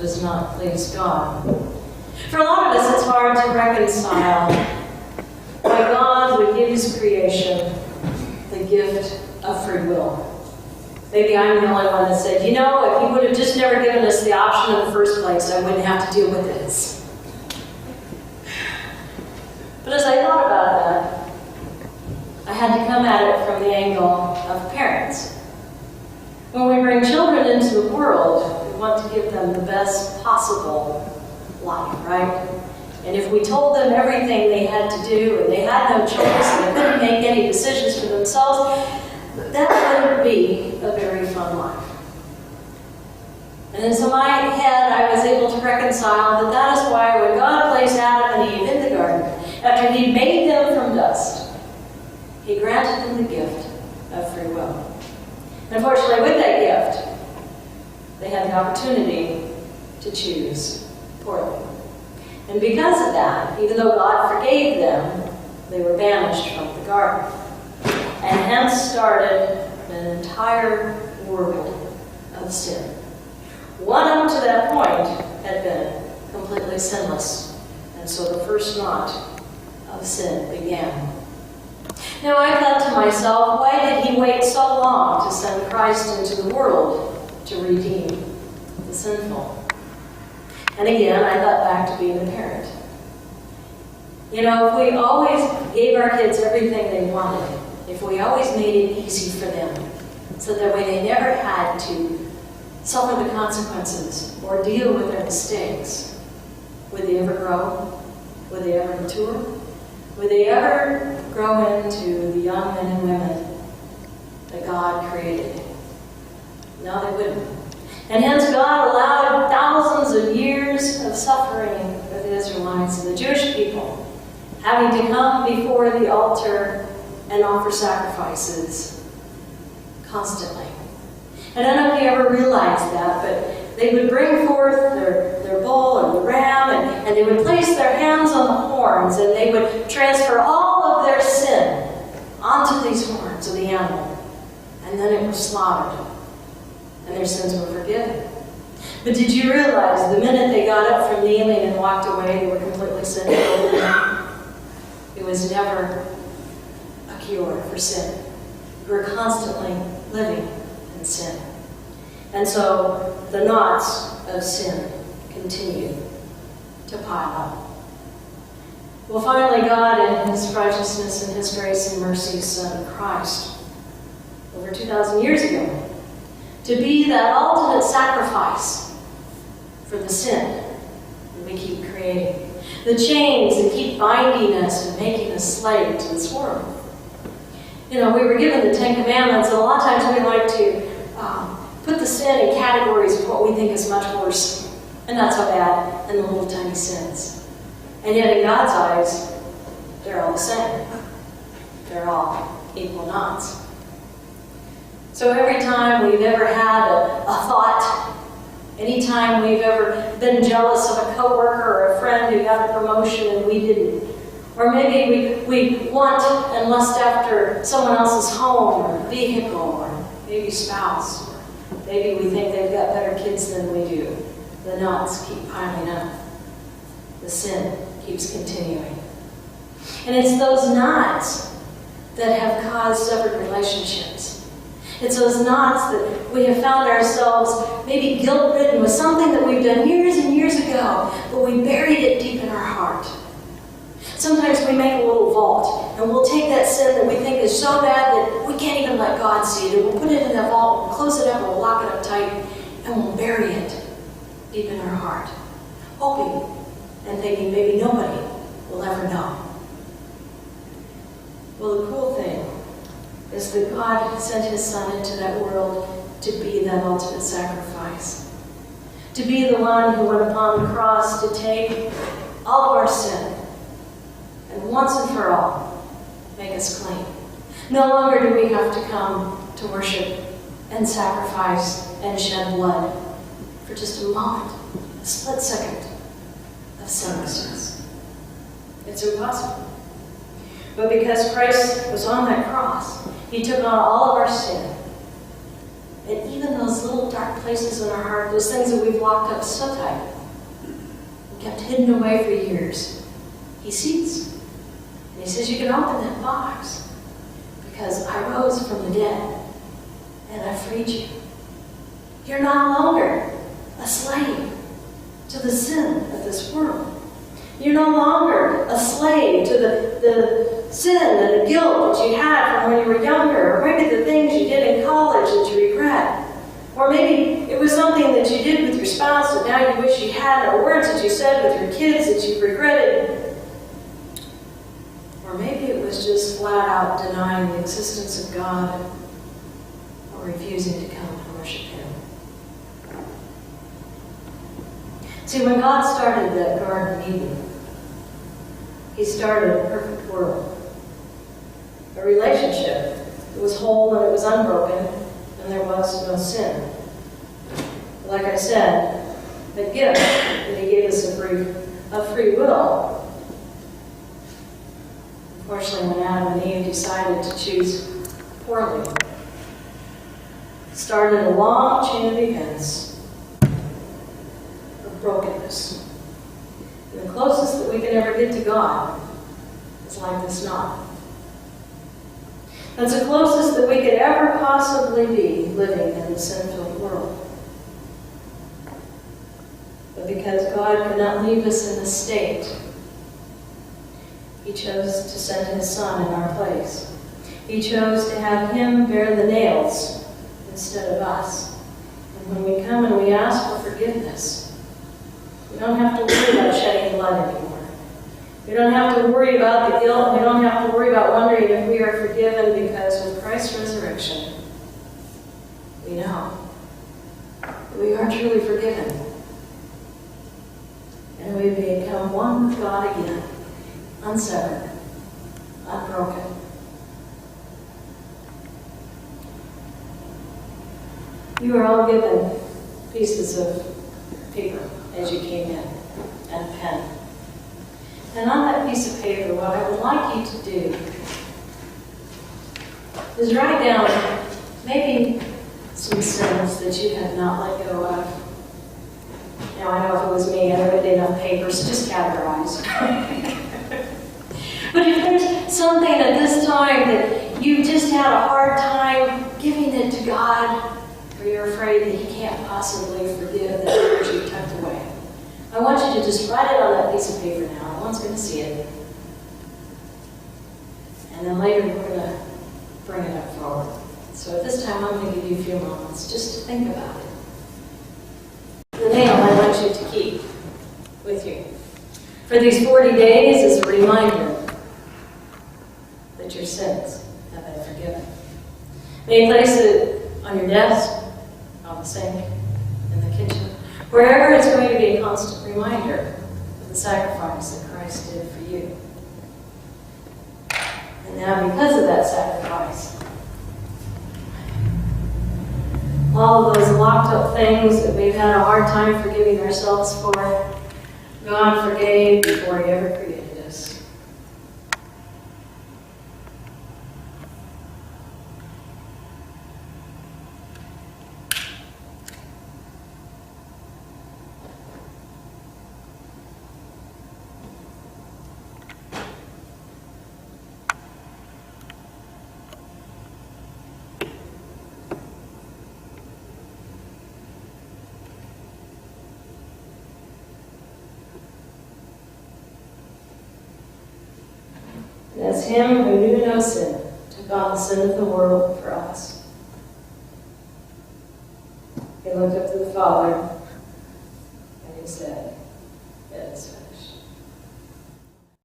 does not please God. For a lot of us, it's hard to reconcile why God would give his creation the gift of free will. Maybe I'm the only one that said, if he would have just never given us the option in the first place, I wouldn't have to deal with this. But as I thought about that, I had to come at it from the angle of parents. When we bring children into the world, we want to give them the best possible life, right? And if we told them everything they had to do, and they had no choice, and they couldn't make any decisions for themselves, that wouldn't be a very fun life. And into my head, I was able to reconcile that is why when God placed Adam and Eve in the garden, after he made them from dust, he granted them the gift of free will. Unfortunately, with that gift, they had the opportunity to choose poorly. And because of that, even though God forgave them, they were banished from the garden. And hence started an entire world of sin. One up to that point had been completely sinless. And so the first knot of sin began. Now I thought to myself, why did he wait so long to send Christ into the world to redeem the sinful? And again, I thought back to being a parent. If we always gave our kids everything they wanted, if we always made it easy for them, so that way they never had to suffer the consequences or deal with their mistakes, would they ever grow? Would they ever mature? Would they ever grow into the young men and women that God created? No, they wouldn't. And hence God allowed thousands of years of suffering for the Israelites and the Jewish people, having to come before the altar and offer sacrifices constantly. And I don't know if you ever realized that, but they would bring forth their bull or the ram, and they would place their hands on the horns, and they would transfer all of their sin onto these horns of the animal. And then it was slaughtered, and their sins were forgiven. But did you realize the minute they got up from kneeling and walked away, they were completely sin-filled? It was never a cure for sin. We were constantly living in sin. And so the knots of sin continued to pile up. Well, finally, God, in his righteousness and his grace and mercy, sent Christ over 2,000 years ago to be that ultimate sacrifice for the sin that we keep creating. The chains that keep binding us and making us slave to this world. We were given the Ten Commandments, and a lot of times we like to put the sin in categories of what we think is much worse and not so bad than the little tiny sins. And yet in God's eyes, they're all the same. They're all equal knots. So every time we've ever had a thought, anytime we've ever been jealous of a coworker or a friend who got a promotion and we didn't, or maybe we want and lust after someone else's home or vehicle or maybe spouse, or maybe we think they've got better kids than we do. The knots keep piling up. The sin keeps continuing. And it's those knots that have caused severed relationships. It's those knots that we have found ourselves maybe guilt-ridden with something that we've done years and years ago, but we buried it deep in our heart. Sometimes we make a little vault, and we'll take that sin that we think is so bad that we can't even let God see it, and we'll put it in that vault, we'll close it up, and we'll lock it up tight, and we'll bury it deep in our heart, hoping and thinking maybe nobody will ever know. Well, the cool thing is that God sent his Son into that world to be that ultimate sacrifice. To be the one who went upon the cross to take all of our sin and once and for all make us clean. No longer do we have to come to worship and sacrifice and shed blood for just a moment, a split second of sinlessness. It's impossible. But because Christ was on that cross, he took on all of our sin. And even those little dark places in our heart, those things that we've locked up so tight, and kept hidden away for years, he sees. And he says, you can open that box because I rose from the dead and I freed you. You're no longer a slave to the sin of this world. You're no longer a slave to the sin and the guilt that you had from when you were younger, or maybe the things you did in college that you regret. Or maybe it was something that you did with your spouse that now you wish you had, or words that you said with your kids that you regretted. Or maybe it was just flat out denying the existence of God or refusing to come and worship Him. See, when God started that Garden of Eden, He started a perfect world. A relationship that was whole and it was unbroken, and there was no sin. Like I said, the gift that He gave us of free will. Unfortunately, when Adam and Eve decided to choose poorly, it started a long chain of events of brokenness. And the closest that we can ever get to God is like this knot. That's the closest that we could ever possibly be living in the sin-filled world. But because God could not leave us in this state, He chose to send His Son in our place. He chose to have Him bear the nails instead of us. And when we come and we ask for forgiveness, we don't have to worry about shedding blood anymore. We don't have to worry about the guilt. We don't have to worry about wondering if we are forgiven, because with Christ's resurrection, we know that we are truly forgiven. And we become one with God again, unsevered, unbroken. You are all given pieces of paper as you came in, and a pen. And on that piece of paper, what I would like you to do is write down maybe some sins that you have not let go of. Now, I know if it was me, I'd written it on paper, so just categorize. But if there's something at this time that you just had a hard time giving it to God, or you're afraid that He can't possibly forgive the hurt you tucked away, I want you to just write it on that piece of paper now. No one's going to see it. And then later we're going to bring it up forward. So at this time, I'm going to give you a few moments just to think about it. The nail I want you to keep with you for these 40 days is a reminder that your sins have been forgiven. May you place it on your desk, on the sink, in the kitchen, wherever it's going to be a constant reminder of the sacrifice that Christ did for you. And now, because of that sacrifice, all of those locked up things that we've had a hard time forgiving ourselves for, God forgave before He ever created us. And as Him who knew no sin took on the sin of the world for us, He looked up to the Father and He said, "It is finished."